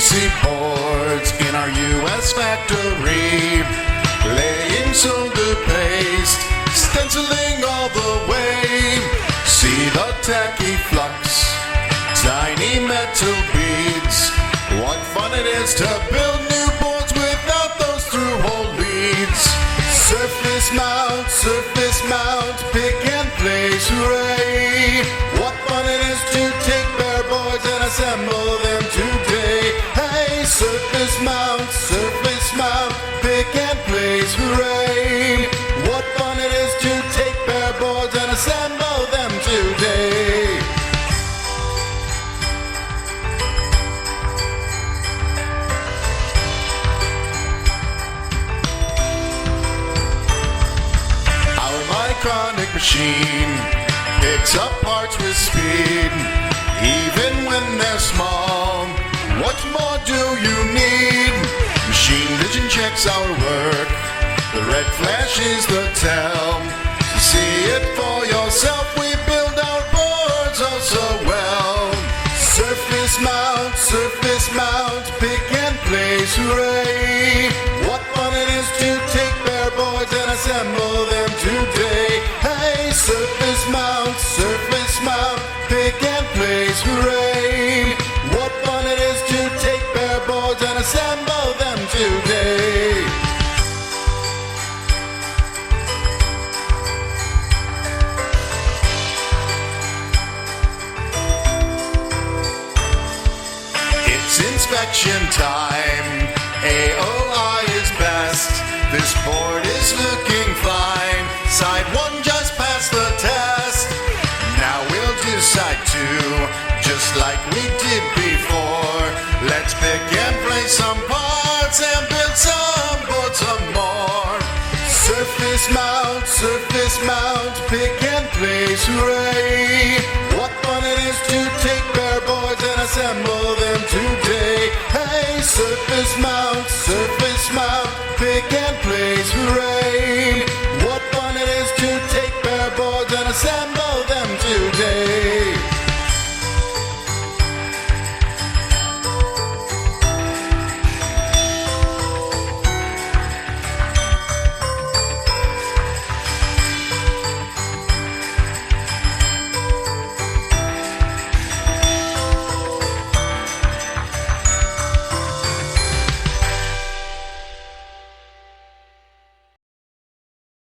PVC boards in our US factory, laying solder paste, stenciling all the way. See the tacky flux, tiny metal beads. What fun it is to build new boards without those through-hole leads. Surface mount, pick and place, hooray! What fun it is to take bare boards and assemble them today. Hey, surface mount, pick and place, hooray! What fun it is to take bare boards and assemble them today. Chronic machine picks up parts with speed, even when they're small. What more do you need? Machine vision checks our work. The red flash is the tell. So see it for yourself. We build our boards oh so well. Surface mount, pick and place, hooray! What fun it is to take bare boards and assemble them today. Hey, surface mount, pick and place, hooray! What fun it is to take bare boards and assemble them today. It's inspection time. AOI is best. This board is looking fine. Side 1 just passed the test. Now we'll do side 2, just like we did before. Let's pick and place some parts and build some boards some more. Surface mount, pick and place, hooray! What fun it is to take bare boards and assemble them today. Hey, surface mount, pick and place, hooray!